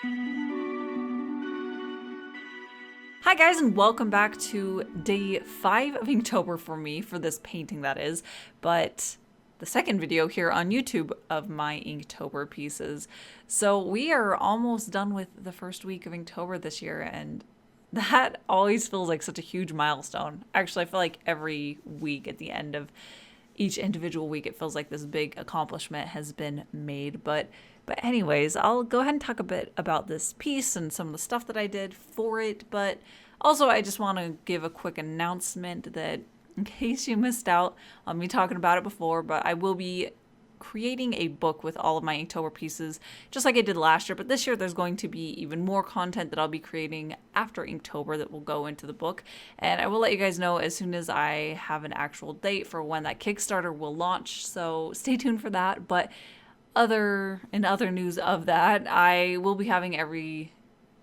Hi guys, and welcome back to day 5 of Inktober for me, for this painting that is, but the second video here on YouTube of my Inktober pieces. So we are almost done with the first week of Inktober this year, and that always feels like such a huge milestone. Actually, I feel like every week at the end of each individual week, it feels like this big accomplishment has been made. But anyways, I'll go ahead and talk a bit about this piece and some of the stuff that I did for it. But also, I just want to give a quick announcement that in case you missed out on me talking about it before, but I will be creating a book with all of my Inktober pieces, just like I did last year. But this year, there's going to be even more content that I'll be creating after Inktober that will go into the book. And I will let you guys know as soon as I have an actual date for when that Kickstarter will launch. So stay tuned for that. But other news of that, I will be having every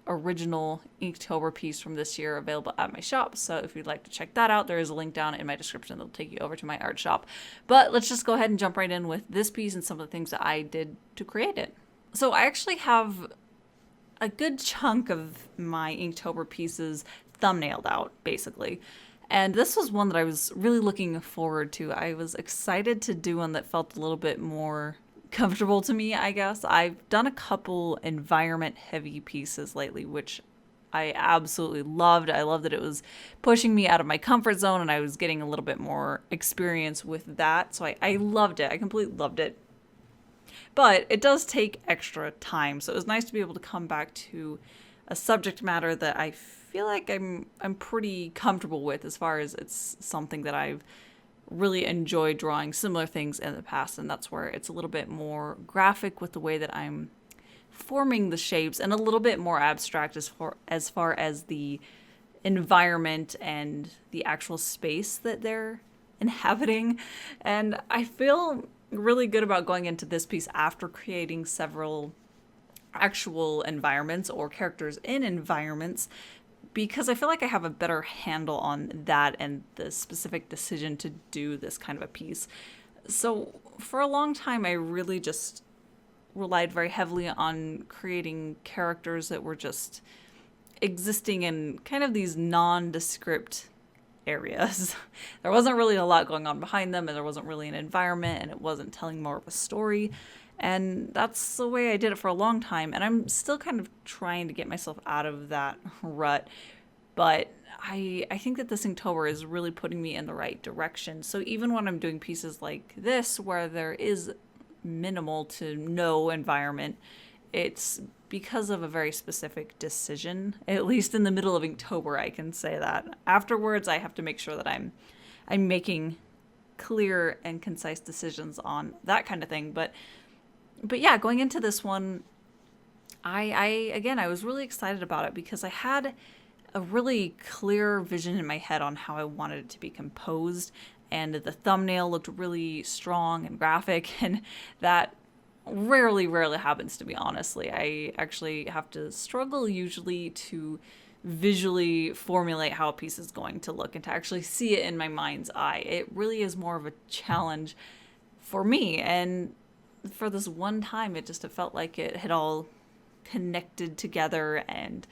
original Inktober piece from this year available at my shop. So if you'd like to check that out, there is a link down in my description that'll take you over to my art shop. But let's just go ahead and jump right in with this piece and some of the things that I did to create it. So I actually have a good chunk of my Inktober pieces thumbnailed out, basically. And this was one that I was really looking forward to. I was excited to do one that felt a little bit more comfortable to me, I guess. I've done a couple environment heavy pieces lately, which I absolutely loved. I loved that it was pushing me out of my comfort zone and I was getting a little bit more experience with that. So I loved it. I completely loved it. But it does take extra time. So it was nice to be able to come back to a subject matter that I feel like I'm pretty comfortable with, as far as it's something that I've really enjoyed drawing similar things in the past, and that's where it's a little bit more graphic with the way that I'm forming the shapes, and a little bit more abstract as far as the environment and the actual space that they're inhabiting. And I feel really good about going into this piece after creating several actual environments or characters in environments, because I feel like I have a better handle on that and the specific decision to do this kind of a piece. So for a long time, I really just relied very heavily on creating characters that were just existing in kind of these nondescript areas. There wasn't really a lot going on behind them, and there wasn't really an environment, and it wasn't telling more of a story. And that's the way I did it for a long time. And I'm still kind of trying to get myself out of that rut. But I think that this Inktober is really putting me in the right direction. So even when I'm doing pieces like this, where there is minimal to no environment, it's because of a very specific decision. At least in the middle of Inktober, I can say that. Afterwards, I have to make sure that I'm making clear and concise decisions on that kind of thing. But yeah, going into this one, I was really excited about it because I had a really clear vision in my head on how I wanted it to be composed, and the thumbnail looked really strong and graphic, and that rarely happens to me, honestly. I actually have to struggle usually to visually formulate how a piece is going to look and to actually see it in my mind's eye. It really is more of a challenge for me, and for this one time, it felt like it had all connected together, and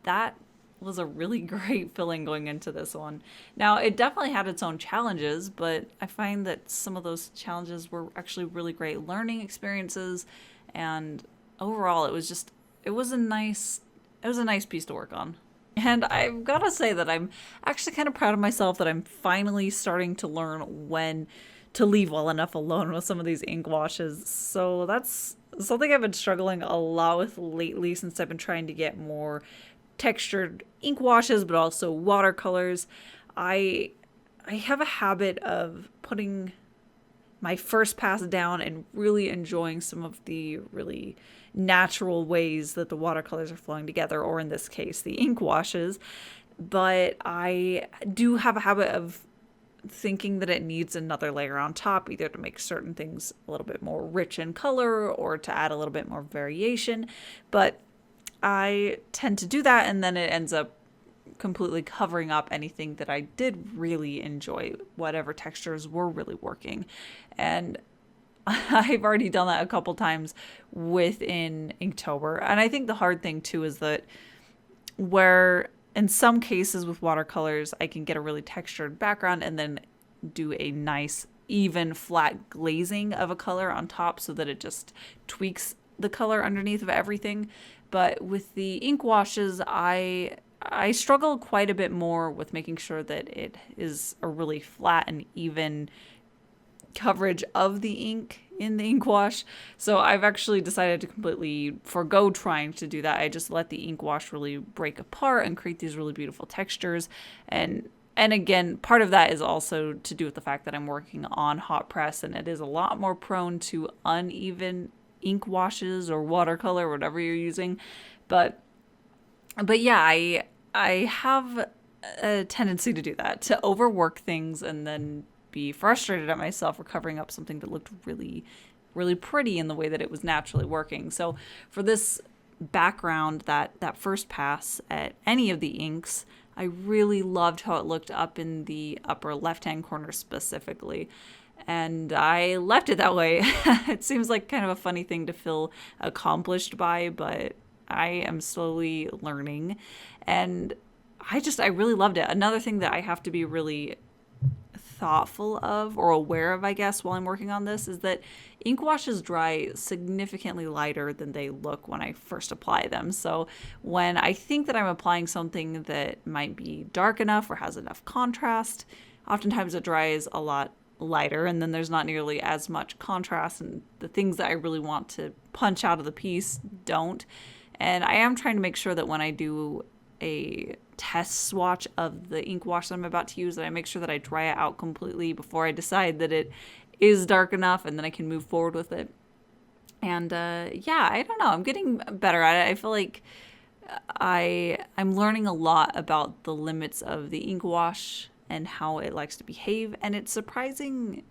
that was a really great feeling going into this one. Now, it definitely had its own challenges, but I find that some of those challenges were actually really great learning experiences, and overall, it was a nice piece to work on. And I've got to say that I'm actually kind of proud of myself that I'm finally starting to learn when to leave well enough alone with some of these ink washes. So that's something I've been struggling a lot with lately, since I've been trying to get more textured ink washes, but also watercolors. I have a habit of putting my first pass down and really enjoying some of the really natural ways that the watercolors are flowing together, or in this case, the ink washes. But I do have a habit of thinking that it needs another layer on top, either to make certain things a little bit more rich in color or to add a little bit more variation. But I tend to do that, and then it ends up completely covering up anything that I did really enjoy, whatever textures were really working. And I've already done that a couple times within Inktober. And I think the hard thing too is that where in some cases with watercolors, I can get a really textured background and then do a nice, even, flat glazing of a color on top so that it just tweaks the color underneath of everything. But with the ink washes, I struggle quite a bit more with making sure that it is a really flat and even coverage of the ink in the ink wash. So I've actually decided to completely forego trying to do that. I just let the ink wash really break apart and create these really beautiful textures. And again, part of that is also to do with the fact that I'm working on hot press and it is a lot more prone to uneven ink washes or watercolor, whatever you're using. But yeah, I have a tendency to do that, to overwork things and then be frustrated at myself for covering up something that looked really, really pretty in the way that it was naturally working. So for this background, that first pass at any of the inks, I really loved how it looked up in the upper left-hand corner specifically. And I left it that way. It seems like kind of a funny thing to feel accomplished by, but I am slowly learning. And I really loved it. Another thing that I have to be really thoughtful of or aware of, I guess, while I'm working on this is that ink washes dry significantly lighter than they look when I first apply them. So when I think that I'm applying something that might be dark enough or has enough contrast, oftentimes it dries a lot lighter and then there's not nearly as much contrast and the things that I really want to punch out of the piece don't. And I am trying to make sure that when I do a test swatch of the ink wash that I'm about to use, that I make sure that I dry it out completely before I decide that it is dark enough and then I can move forward with it. And yeah, I don't know. I'm getting better at it. I feel like I'm learning a lot about the limits of the ink wash and how it likes to behave. And it's surprising,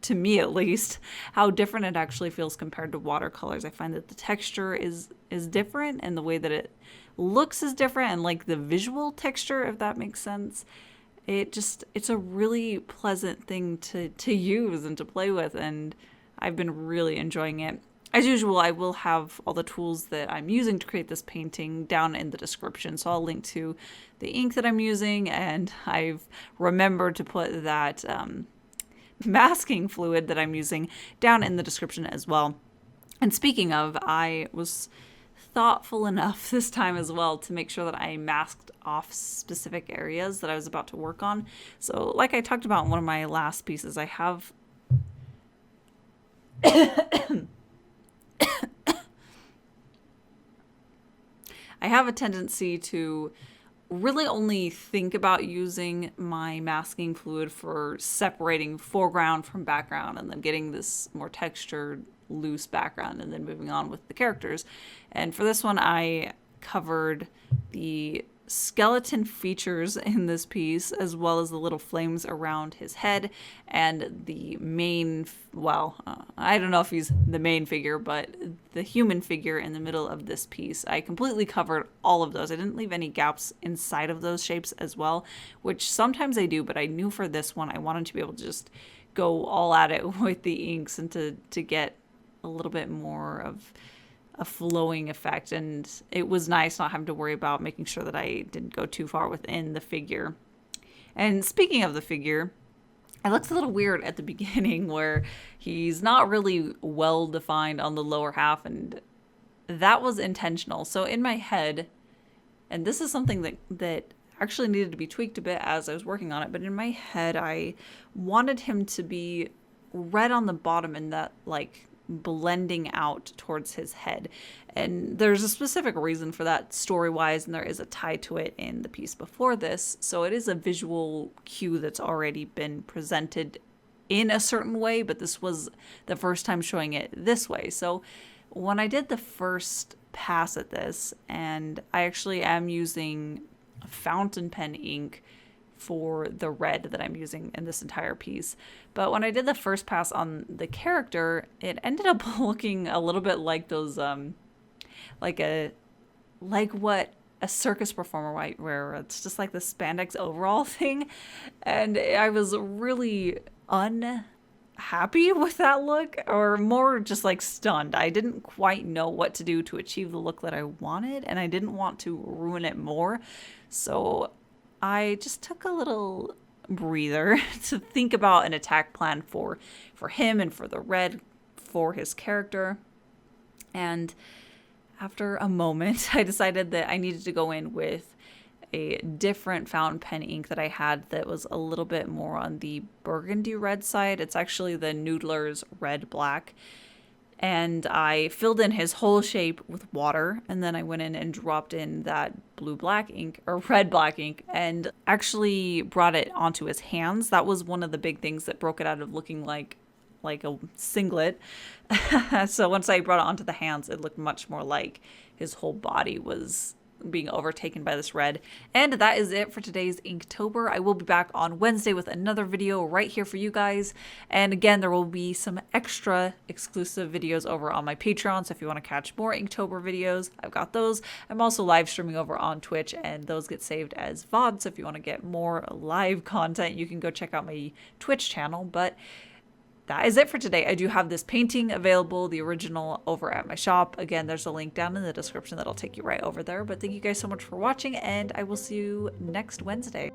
to me at least, how different it actually feels compared to watercolors. I find that the texture is different and the way that it looks is different, and like the visual texture, if that makes sense. It's a really pleasant thing to use and to play with, and I've been really enjoying it. As usual, I will have all the tools that I'm using to create this painting down in the description, so I'll link to the ink that I'm using, and I've remembered to put that masking fluid that I'm using down in the description as well. And speaking of, I was thoughtful enough this time as well to make sure that I masked off specific areas that I was about to work on. So like I talked about in one of my last pieces, I have a tendency to really only think about using my masking fluid for separating foreground from background and then getting this more textured, loose background and then moving on with the characters. And for this one, I covered the skeleton features in this piece as well as the little flames around his head and the main, I don't know if he's the main figure, but the human figure in the middle of this piece. I completely covered all of those. I didn't leave any gaps inside of those shapes as well, which sometimes I do, but I knew for this one I wanted to be able to just go all at it with the inks and to get a little bit more of a flowing effect. And it was nice not having to worry about making sure that I didn't go too far within the figure. And speaking of the figure, it looks a little weird at the beginning where he's not really well defined on the lower half, and that was intentional. So in my head, and this is something that actually needed to be tweaked a bit as I was working on it, but in my head I wanted him to be red on the bottom and that like blending out towards his head. And there's a specific reason for that story-wise, and there is a tie to it in the piece before this. So it is a visual cue that's already been presented in a certain way, but this was the first time showing it this way. So when I did the first pass at this, and I actually am using fountain pen ink for the red that I'm using in this entire piece. But when I did the first pass on the character, it ended up looking a little bit like those, like what a circus performer might wear. It's just like the spandex overall thing. And I was really happy with that look, or more just like stunned. I didn't quite know what to do to achieve the look that I wanted, and I didn't want to ruin it more. So I just took a little breather to think about an attack plan for him and for the red for his character. And after a moment, I decided that I needed to go in with a different fountain pen ink that I had that was a little bit more on the burgundy red side. It's actually the Noodler's Red Black. And I filled in his whole shape with water, and then I went in and dropped in that blue black ink or red black ink and actually brought it onto his hands. That was one of the big things that broke it out of looking like a singlet. So once I brought it onto the hands, it looked much more like his whole body was being overtaken by this red. And that is it for today's Inktober. I will be back on Wednesday with another video right here for you guys. And again, there will be some extra exclusive videos over on my Patreon. So if you want to catch more Inktober videos, I've got those. I'm also live streaming over on Twitch, and those get saved as VOD. So if you want to get more live content, you can go check out my Twitch channel. But that is it for today. I do have this painting available, the original, over at my shop. Again, there's a link down in the description that'll take you right over there. But thank you guys so much for watching, and I will see you next Wednesday.